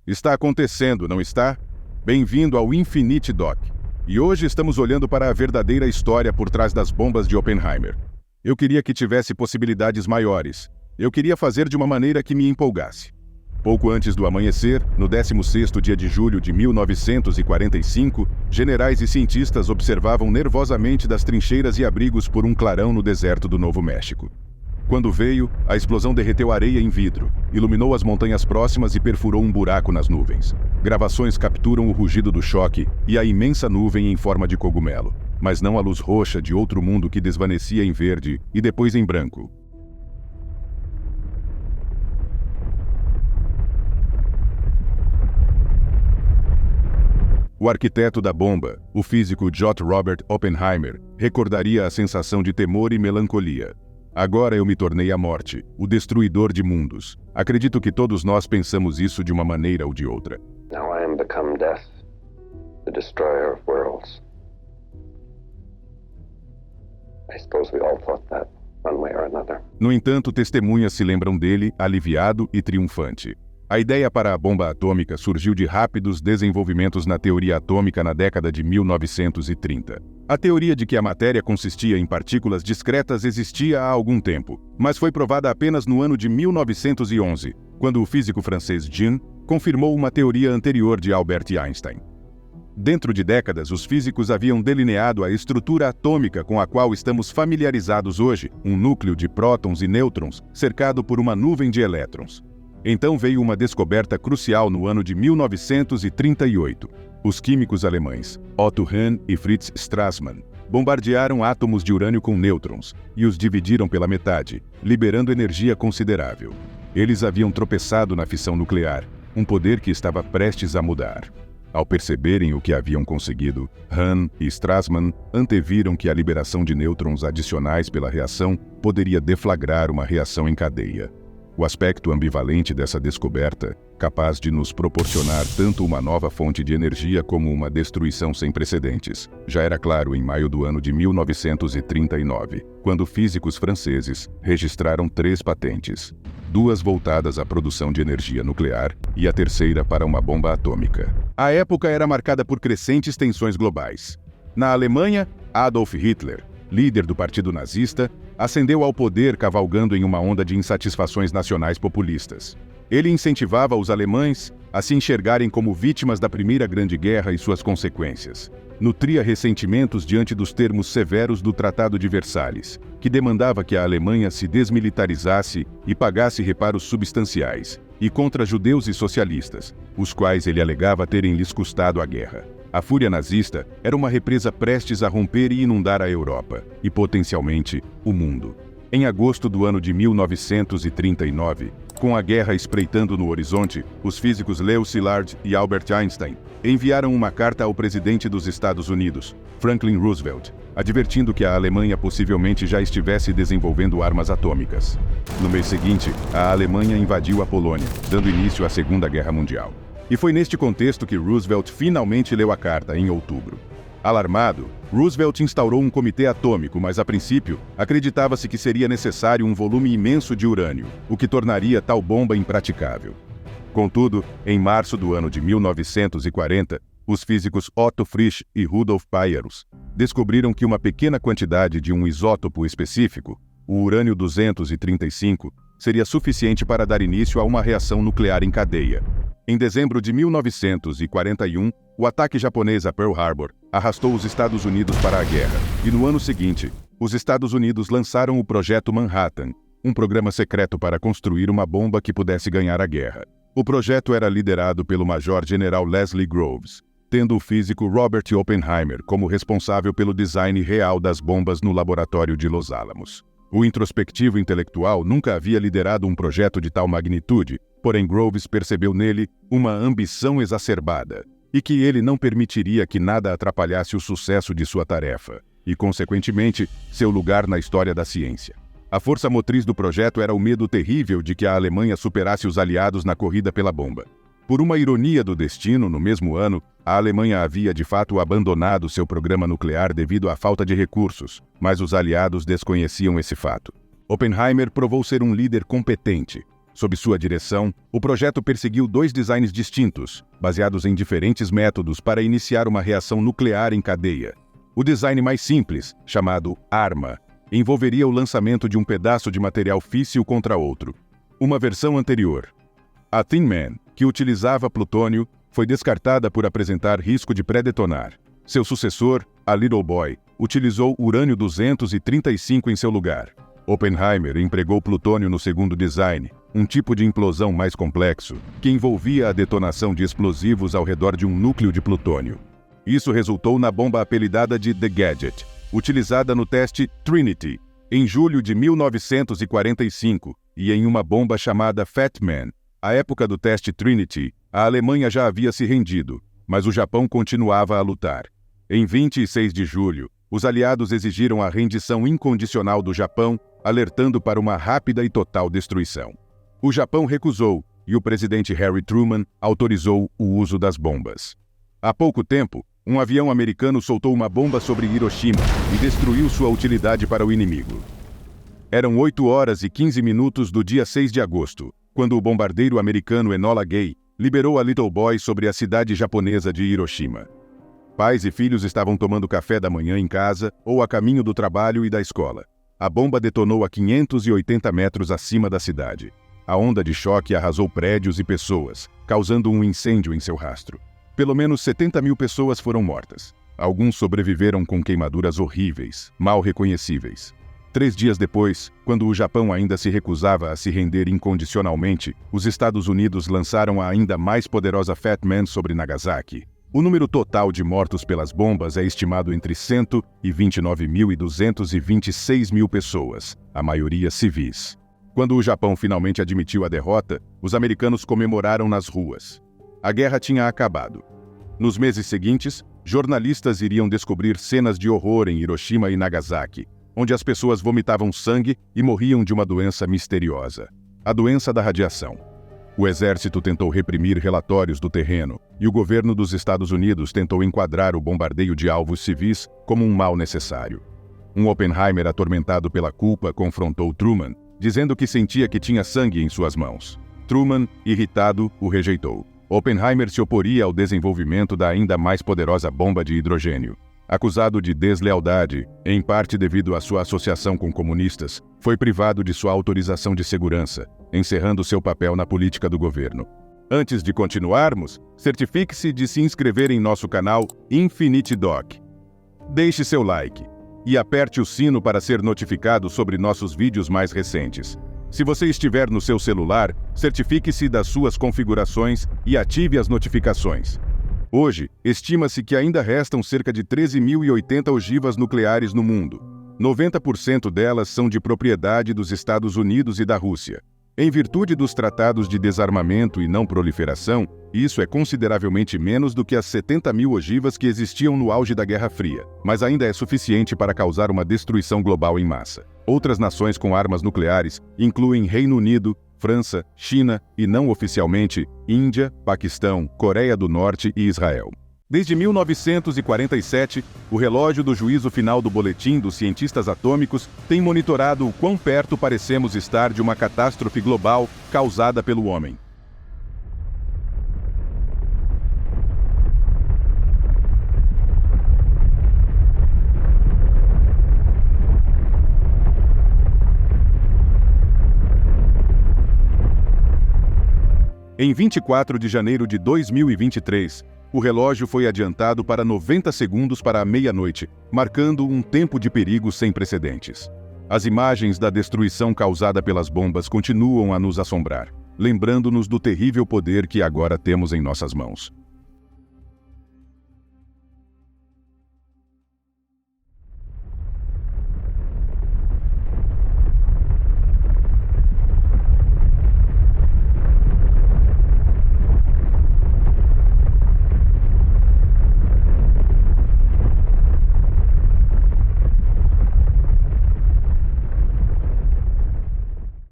Está acontecendo, não está? Bem-vindo ao Infinity Doc. E hoje estamos olhando para a verdadeira história por trás das bombas de Oppenheimer. Eu queria que tivesse possibilidades maiores. Eu queria fazer de uma maneira que me empolgasse. Pouco antes do amanhecer, no 16º dia de julho de 1945, generais e cientistas observavam nervosamente das trincheiras e abrigos por um clarão no deserto do Novo México. Quando veio, a explosão derreteu areia em vidro, iluminou as montanhas próximas e perfurou um buraco nas nuvens. Gravações capturam o rugido do choque e a imensa nuvem em forma de cogumelo, mas não a luz roxa de outro mundo que desvanecia em verde e depois em branco. O arquiteto da bomba, o físico J. Robert Oppenheimer, recordaria a sensação de temor e melancolia. Agora eu me tornei a morte, o destruidor de mundos. Acredito que todos nós pensamos isso de uma maneira ou de outra. Now I am become death, the destroyer of worlds. I suppose we all thought that, one way or another. No entanto, testemunhas se lembram dele, aliviado e triunfante. A ideia para a bomba atômica surgiu de rápidos desenvolvimentos na teoria atômica na década de 1930. A teoria de que a matéria consistia em partículas discretas existia há algum tempo, mas foi provada apenas no ano de 1911, quando o físico francês Jean confirmou uma teoria anterior de Albert Einstein. Dentro de décadas, os físicos haviam delineado a estrutura atômica com a qual estamos familiarizados hoje, um núcleo de prótons e nêutrons cercado por uma nuvem de elétrons. Então veio uma descoberta crucial no ano de 1938. Os químicos alemães Otto Hahn e Fritz Strassmann bombardearam átomos de urânio com nêutrons e os dividiram pela metade, liberando energia considerável. Eles haviam tropeçado na fissão nuclear, um poder que estava prestes a mudar. Ao perceberem o que haviam conseguido, Hahn e Strassmann anteviram que a liberação de nêutrons adicionais pela reação poderia deflagrar uma reação em cadeia. O aspecto ambivalente dessa descoberta, capaz de nos proporcionar tanto uma nova fonte de energia como uma destruição sem precedentes, já era claro em maio do ano de 1939, quando físicos franceses registraram 3 patentes, 2 voltadas à produção de energia nuclear e a terceira para uma bomba atômica. A época era marcada por crescentes tensões globais. Na Alemanha, Adolf Hitler, líder do Partido Nazista, ascendeu ao poder cavalgando em uma onda de insatisfações nacionais populistas. Ele incentivava os alemães a se enxergarem como vítimas da Primeira Grande Guerra e suas consequências. Nutria ressentimentos diante dos termos severos do Tratado de Versalhes, que demandava que a Alemanha se desmilitarizasse e pagasse reparos substanciais, e contra judeus e socialistas, os quais ele alegava terem lhes custado a guerra. A fúria nazista era uma represa prestes a romper e inundar a Europa, e potencialmente o mundo. Em agosto do ano de 1939, com a guerra espreitando no horizonte, os físicos Leo Szilard e Albert Einstein enviaram uma carta ao presidente dos Estados Unidos, Franklin Roosevelt, advertindo que a Alemanha possivelmente já estivesse desenvolvendo armas atômicas. No mês seguinte, a Alemanha invadiu a Polônia, dando início à Segunda Guerra Mundial. E foi neste contexto que Roosevelt finalmente leu a carta, em outubro. Alarmado, Roosevelt instaurou um comitê atômico, mas a princípio, acreditava-se que seria necessário um volume imenso de urânio, o que tornaria tal bomba impraticável. Contudo, em março do ano de 1940, os físicos Otto Frisch e Rudolf Payerus descobriram que uma pequena quantidade de um isótopo específico, o urânio-235, seria suficiente para dar início a uma reação nuclear em cadeia. Em dezembro de 1941, o ataque japonês a Pearl Harbor arrastou os Estados Unidos para a guerra, e no ano seguinte, os Estados Unidos lançaram o Projeto Manhattan, um programa secreto para construir uma bomba que pudesse ganhar a guerra. O projeto era liderado pelo Major-General Leslie Groves, tendo o físico Robert Oppenheimer como responsável pelo design real das bombas no laboratório de Los Alamos. O introspectivo intelectual nunca havia liderado um projeto de tal magnitude, porém Groves percebeu nele uma ambição exacerbada, e que ele não permitiria que nada atrapalhasse o sucesso de sua tarefa, e, consequentemente, seu lugar na história da ciência. A força motriz do projeto era o medo terrível de que a Alemanha superasse os aliados na corrida pela bomba. Por uma ironia do destino, no mesmo ano, a Alemanha havia de fato abandonado seu programa nuclear devido à falta de recursos, mas os aliados desconheciam esse fato. Oppenheimer provou ser um líder competente. Sob sua direção, o projeto perseguiu 2 designs distintos, baseados em diferentes métodos para iniciar uma reação nuclear em cadeia. O design mais simples, chamado arma, envolveria o lançamento de um pedaço de material físsil contra outro. Uma versão anterior, a Thin Man, que utilizava plutônio, foi descartada por apresentar risco de pré-detonar. Seu sucessor, a Little Boy, utilizou urânio-235 em seu lugar. Oppenheimer empregou plutônio no segundo design, um tipo de implosão mais complexo, que envolvia a detonação de explosivos ao redor de um núcleo de plutônio. Isso resultou na bomba apelidada de The Gadget, utilizada no teste Trinity, em julho de 1945, e em uma bomba chamada Fat Man. À época do teste Trinity, a Alemanha já havia se rendido, mas o Japão continuava a lutar. Em 26 de julho, os aliados exigiram a rendição incondicional do Japão, alertando para uma rápida e total destruição. O Japão recusou, e o presidente Harry Truman autorizou o uso das bombas. Há pouco tempo, um avião americano soltou uma bomba sobre Hiroshima e destruiu sua utilidade para o inimigo. Eram 8h15 do dia 6 de agosto, quando o bombardeiro americano Enola Gay liberou a Little Boy sobre a cidade japonesa de Hiroshima. Pais e filhos estavam tomando café da manhã em casa ou a caminho do trabalho e da escola. A bomba detonou a 580 metros acima da cidade. A onda de choque arrasou prédios e pessoas, causando um incêndio em seu rastro. Pelo menos 70 mil pessoas foram mortas. Alguns sobreviveram com queimaduras horríveis, mal reconhecíveis. 3 dias depois, quando o Japão ainda se recusava a se render incondicionalmente, os Estados Unidos lançaram a ainda mais poderosa Fat Man sobre Nagasaki. O número total de mortos pelas bombas é estimado entre 129 mil e 226 mil pessoas, a maioria civis. Quando o Japão finalmente admitiu a derrota, os americanos comemoraram nas ruas. A guerra tinha acabado. Nos meses seguintes, jornalistas iriam descobrir cenas de horror em Hiroshima e Nagasaki, onde as pessoas vomitavam sangue e morriam de uma doença misteriosa, a doença da radiação. O exército tentou reprimir relatórios do terreno, e o governo dos Estados Unidos tentou enquadrar o bombardeio de alvos civis como um mal necessário. Um Oppenheimer atormentado pela culpa confrontou Truman, dizendo que sentia que tinha sangue em suas mãos. Truman, irritado, o rejeitou. Oppenheimer se oporia ao desenvolvimento da ainda mais poderosa bomba de hidrogênio. Acusado de deslealdade, em parte devido à sua associação com comunistas, foi privado de sua autorização de segurança, encerrando seu papel na política do governo. Antes de continuarmos, certifique-se de se inscrever em nosso canal Infinity Doc. Deixe seu like e aperte o sino para ser notificado sobre nossos vídeos mais recentes. Se você estiver no seu celular, certifique-se das suas configurações e ative as notificações. Hoje, estima-se que ainda restam cerca de 13.080 ogivas nucleares no mundo. 90% delas são de propriedade dos Estados Unidos e da Rússia. Em virtude dos tratados de desarmamento e não proliferação, isso é consideravelmente menos do que as 70 mil ogivas que existiam no auge da Guerra Fria, mas ainda é suficiente para causar uma destruição global em massa. Outras nações com armas nucleares incluem Reino Unido, França, China e, não oficialmente, Índia, Paquistão, Coreia do Norte e Israel. Desde 1947, o relógio do juízo final do Boletim dos Cientistas Atômicos tem monitorado o quão perto parecemos estar de uma catástrofe global causada pelo homem. Em 24 de janeiro de 2023, o relógio foi adiantado para 90 segundos para a meia-noite, marcando um tempo de perigo sem precedentes. As imagens da destruição causada pelas bombas continuam a nos assombrar, lembrando-nos do terrível poder que agora temos em nossas mãos.